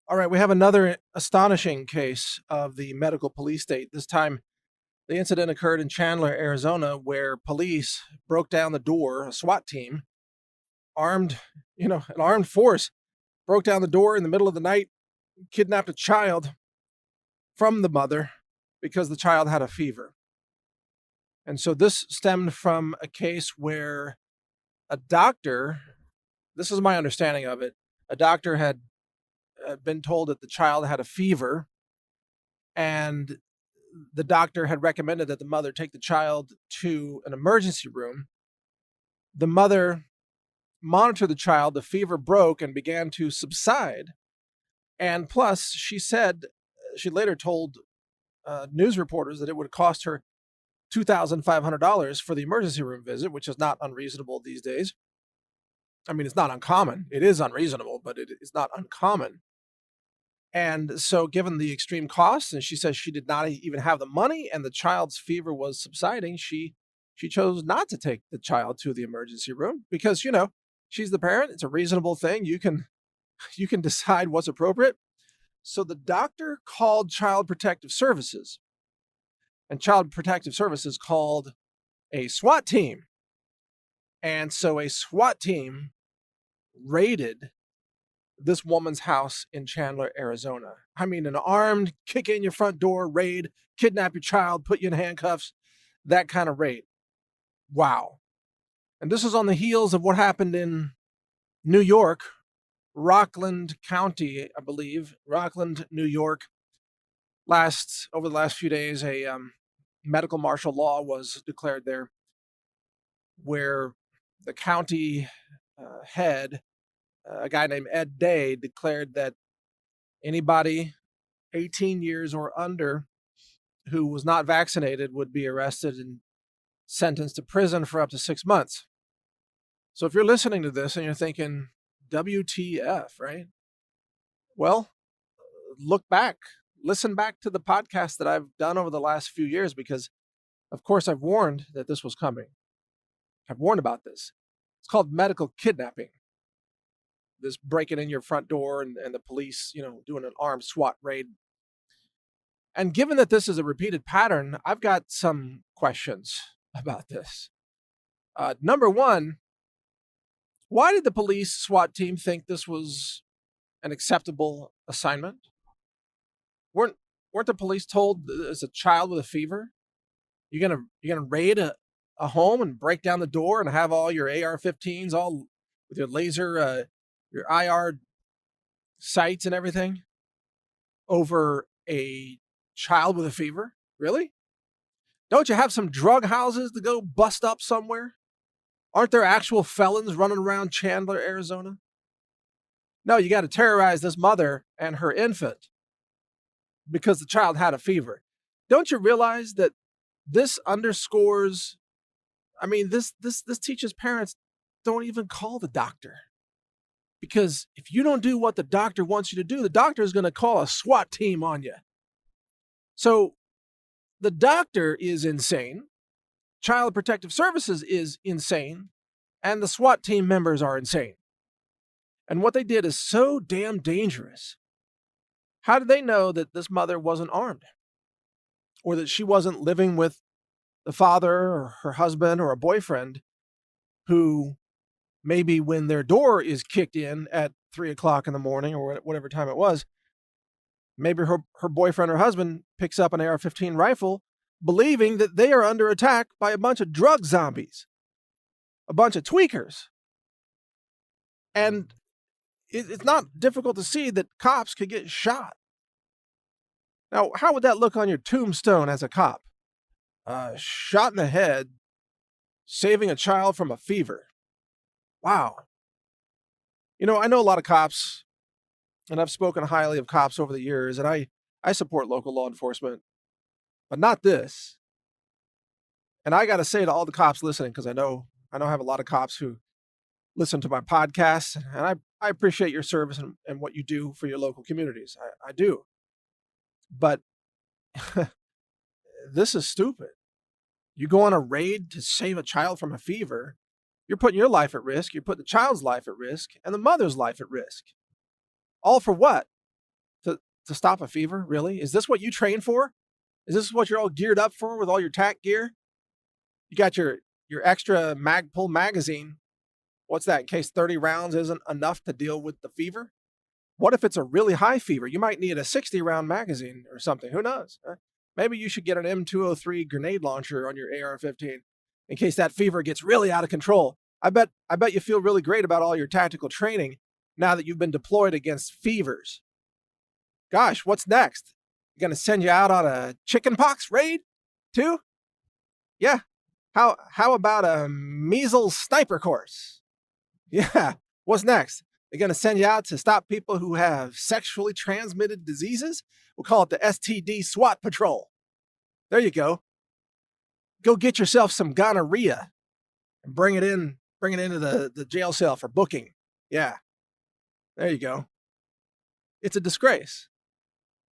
All right, we have another astonishing case of the medical police state. This time, the incident occurred in Chandler, Arizona, where police broke down the door. A SWAT team, armed, an armed force, broke down the door in the middle of the night, kidnapped a child from the mother because the child had a fever. And so this stemmed from a case where a doctor, this is my understanding of it, a doctor had been told that the child had a fever, and the doctor had recommended that the mother take the child to an emergency room. The mother monitored the child, the fever broke and began to subside. And plus, she later told news reporters that it would cost her $2,500 for the emergency room visit, which is not unreasonable these days. I mean, it's not uncommon. It is unreasonable, but it is not uncommon. And so, given the extreme costs, and she says she did not even have the money, and the child's fever was subsiding, she chose not to take the child to the emergency room because she's the parent. It's a reasonable thing. You can decide what's appropriate. So the doctor called Child Protective Services, and Child Protective Services called a SWAT team, and so a SWAT team raided this woman's house in Chandler, Arizona. I mean, an armed, kick in your front door raid, kidnap your child, put you in handcuffs, that kind of raid. Wow. And this is on the heels of what happened in New York, Rockland County, I believe, Rockland, New York. Over the last few days, a medical martial law was declared there, where the county head, a guy named Ed Day, declared that anybody 18 years or under who was not vaccinated would be arrested and sentenced to prison for up to 6 months. So if you're listening to this and you're thinking, WTF, right? Well, listen back to the podcast that I've done over the last few years, because of course I've warned that this was coming. I've warned about this. It's called medical kidnapping. This breaking in your front door and the police, doing an armed SWAT raid. And given that this is a repeated pattern, I've got some questions about this. Number one, why did the police SWAT team think this was an acceptable assignment? Weren't the police told there's a child with a fever? You're gonna raid a home and break down the door and have all your AR-15s all with your laser, your IR sights and everything over a child with a fever? Really? Don't you have some drug houses to go bust up somewhere? Aren't there actual felons running around Chandler, Arizona? No, you got to terrorize this mother and her infant because the child had a fever. Don't you realize that this underscores, this teaches parents, don't even call the doctor. Because if you don't do what the doctor wants you to do, the doctor is going to call a SWAT team on you. So the doctor is insane, Child Protective Services is insane, and the SWAT team members are insane. And what they did is so damn dangerous. How did they know that this mother wasn't armed? Or that she wasn't living with the father or her husband or a boyfriend who maybe when their door is kicked in at 3:00 in the morning or whatever time it was, maybe her boyfriend or husband picks up an AR-15 rifle believing that they are under attack by a bunch of drug zombies, a bunch of tweakers. And it's not difficult to see that cops could get shot. Now, how would that look on your tombstone as a cop? Shot in the head, saving a child from a fever. Wow. I know a lot of cops, and I've spoken highly of cops over the years, and I support local law enforcement, but not this. And I got to say to all the cops listening, because I know I have a lot of cops who listen to my podcast, and I appreciate your service and what you do for your local communities. I do. But this is stupid. You go on a raid to save a child from a fever. You're putting your life at risk. You're putting the child's life at risk and the mother's life at risk. All for what? to stop a fever? Really? Is this what you train for? Is this what you're all geared up for with all your tack gear? You got your extra Magpul magazine. What's that? In case 30 rounds isn't enough to deal with the fever? What if it's a really high fever? You might need a 60 round magazine or something. Who knows? Maybe you should get an M203 grenade launcher on your AR-15 in case that fever gets really out of control. I bet you feel really great about all your tactical training now that you've been deployed against fevers. Gosh, what's next? You gonna send you out on a chickenpox raid too? Yeah. How about a measles sniper course? Yeah. What's next? They're gonna send you out to stop people who have sexually transmitted diseases? We'll call it the STD SWAT patrol. There you go. Go get yourself some gonorrhea and bring it into the jail cell for booking. Yeah. There you go. It's a disgrace.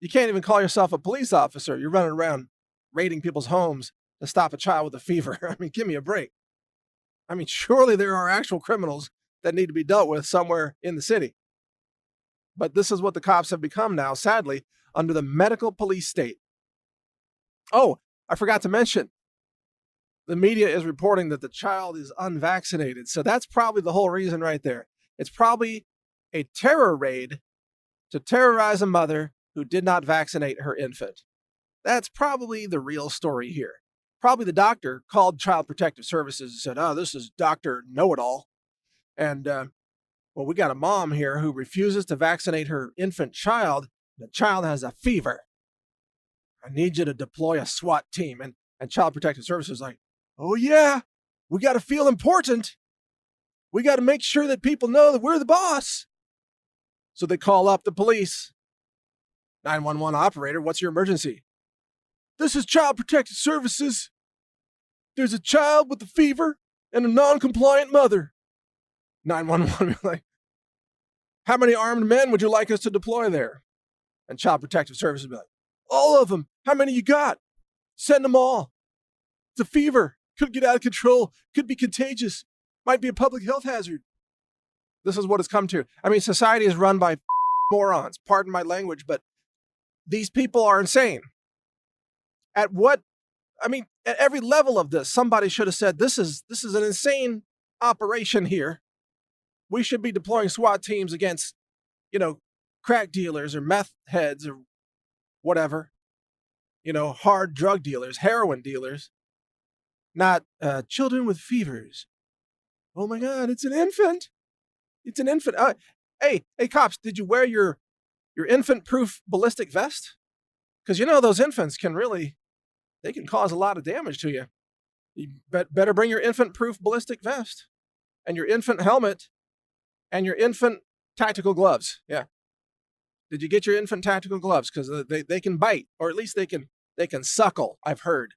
You can't even call yourself a police officer. You're running around raiding people's homes to stop a child with a fever. I mean, give me a break. I mean, surely there are actual criminals that need to be dealt with somewhere in the city. But this is what the cops have become now, sadly, under the medical police state. Oh, I forgot to mention, the media is reporting that the child is unvaccinated. So that's probably the whole reason right there. It's probably a terror raid to terrorize a mother who did not vaccinate her infant. That's probably the real story here. Probably the doctor called Child Protective Services and said, oh, this is Dr. Know-It-All. And, well, we got a mom here who refuses to vaccinate her infant child. The child has a fever. I need you to deploy a SWAT team. And Child Protective Services is like, oh, yeah, we got to feel important. We got to make sure that people know that we're the boss. So they call up the police. 911 operator, what's your emergency? This is Child Protective Services. There's a child with a fever and a non-compliant mother. 911, like, how many armed men would you like us to deploy there? And Child Protective Services would be like, all of them. How many you got? Send them all. It's a fever. Could get out of control. Could be contagious. Might be a public health hazard. This is what it's come to. I mean, society is run by morons. Pardon my language, but these people are insane. At every level of this, somebody should have said, this is an insane operation here. We should be deploying SWAT teams against, crack dealers or meth heads or whatever, hard drug dealers, heroin dealers, not children with fevers. Oh my God, it's an infant. It's an infant. Hey, cops, did you wear your infant-proof ballistic vest? Because those infants they can cause a lot of damage to you. You better bring your infant-proof ballistic vest and your infant helmet and your infant tactical gloves. Yeah. Did you get your infant tactical gloves? Because they can bite, or at least they can suckle, I've heard.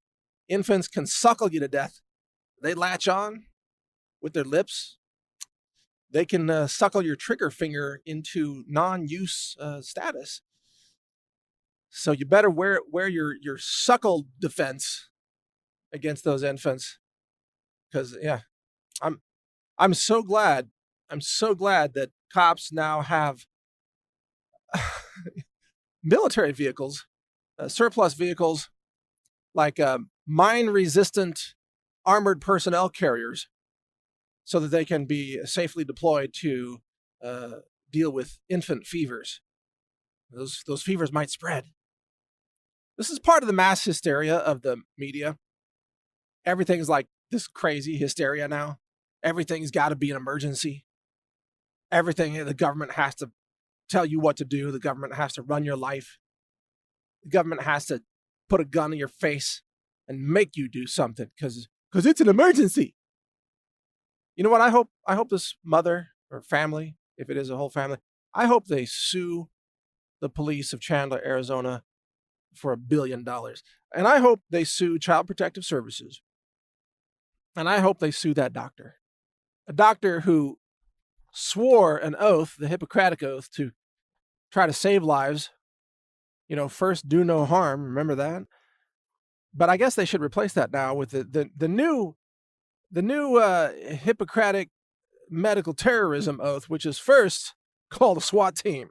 Infants can suckle you to death. They latch on with their lips. They can suckle your trigger finger into non-use status. So you better wear your suckle defense against those infants. Because I'm so glad that cops now have military vehicles, surplus vehicles, like mine-resistant armored personnel carriers, so that they can be safely deployed to deal with infant fevers. Those fevers might spread. This is part of the mass hysteria of the media. Everything's like this crazy hysteria now. Everything's got to be an emergency. Everything, the government has to tell you what to do. The government has to run your life. The government has to put a gun in your face and make you do something because it's an emergency. You know what? I hope this mother or family, if it is a whole family, I hope they sue the police of Chandler, Arizona for $1 billion. And I hope they sue Child Protective Services. And I hope they sue that doctor. A doctor who swore an oath, the Hippocratic Oath, to try to save lives. First do no harm. Remember that? But I guess they should replace that now with the new Hippocratic medical terrorism oath, which is first call the SWAT team.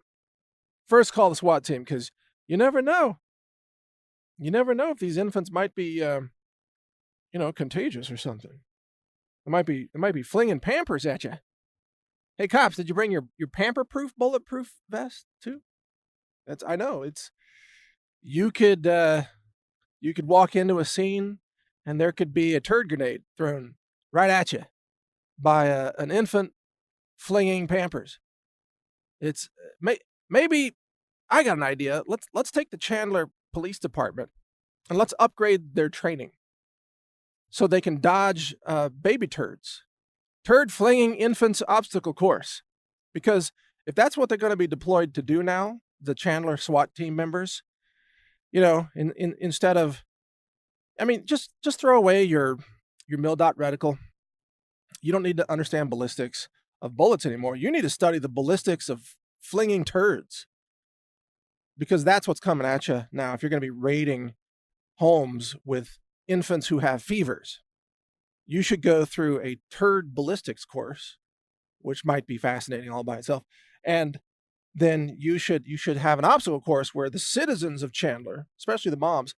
First call the SWAT team, because You never know. You never know if these infants might be, contagious or something. They might be flinging Pampers at you. Hey, cops, did you bring your pamper-proof, bulletproof vest too? I know it's. You could walk into a scene, and there could be a turd grenade thrown right at you by an infant flinging Pampers. It's maybe I got an idea. Let's take the Chandler Police Department and let's upgrade their training so they can dodge baby turds. Turd flinging infants obstacle course. Because if that's what they're going to be deployed to do now, the Chandler SWAT team members, instead of, just throw away your mil-dot reticle. You don't need to understand ballistics of bullets anymore. You need to study the ballistics of flinging turds, because that's what's coming at you now if you're going to be raiding homes with infants who have fevers. You should go through a turd ballistics course, which might be fascinating all by itself. And then you should have an obstacle course where the citizens of Chandler, especially the moms,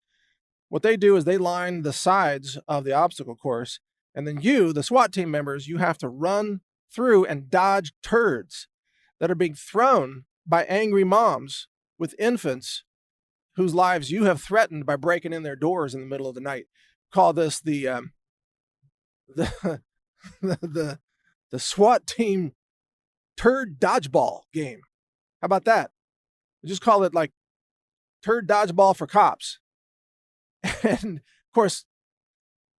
what they do is they line the sides of the obstacle course, and then you, the SWAT team members, you have to run through and dodge turds that are being thrown by angry moms with infants whose lives you have threatened by breaking in their doors in the middle of the night. Call this the SWAT team turd dodgeball game. How about that? Just call it like turd dodgeball for cops. And of course,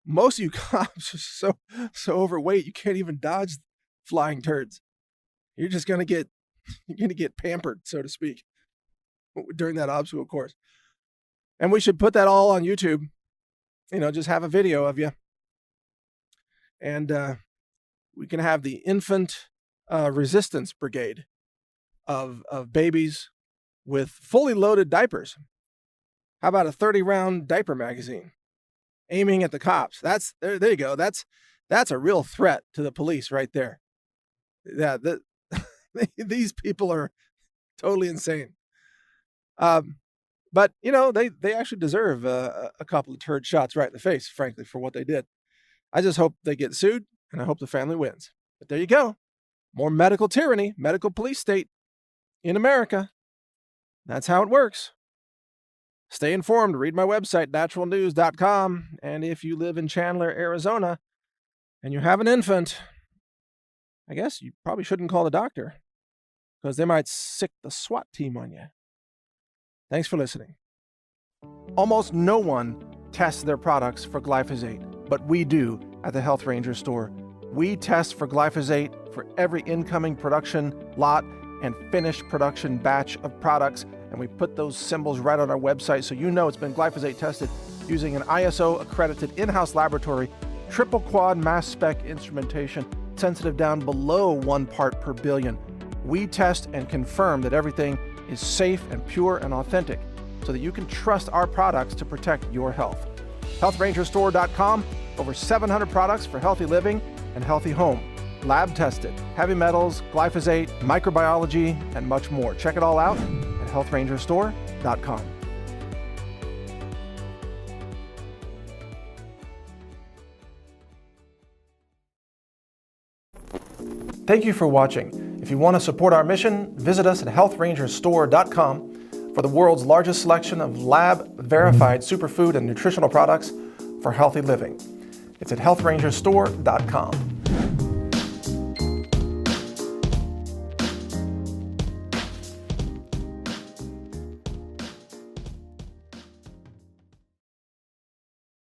most of you cops are so overweight you can't even dodge flying turds. You're just gonna get pampered, so to speak, during that obstacle course. And we should put that all on YouTube. Just have a video of you. And we can have the infant resistance brigade of babies with fully loaded diapers. How about a 30-round diaper magazine aiming at the cops? There you go. That's a real threat to the police right there. Yeah, these people are totally insane. But they actually deserve a couple of turd shots right in the face, frankly, for what they did. I just hope they get sued, and I hope the family wins. But there you go. More medical tyranny, medical police state in America. That's how it works. Stay informed. Read my website, NaturalNews.com. And if you live in Chandler, Arizona, and you have an infant, I guess you probably shouldn't call the doctor, because they might sick the SWAT team on you. Thanks for listening. Almost no one tests their products for glyphosate, but we do at the Health Ranger store. We test for glyphosate for every incoming production lot and finished production batch of products, and we put those symbols right on our website so you know it's been glyphosate tested using an ISO-accredited in-house laboratory, triple quad mass spec instrumentation, sensitive down below 1 part per billion. We test and confirm that everything is safe and pure and authentic so that you can trust our products to protect your health. HealthRangerStore.com, over 700 products for healthy living and healthy home. Lab tested, heavy metals, glyphosate, microbiology, and much more. Check it all out at HealthRangerStore.com. Thank you for watching. If you want to support our mission, visit us at HealthRangerStore.com for the world's largest selection of lab-verified superfood and nutritional products for healthy living. It's at HealthRangerStore.com.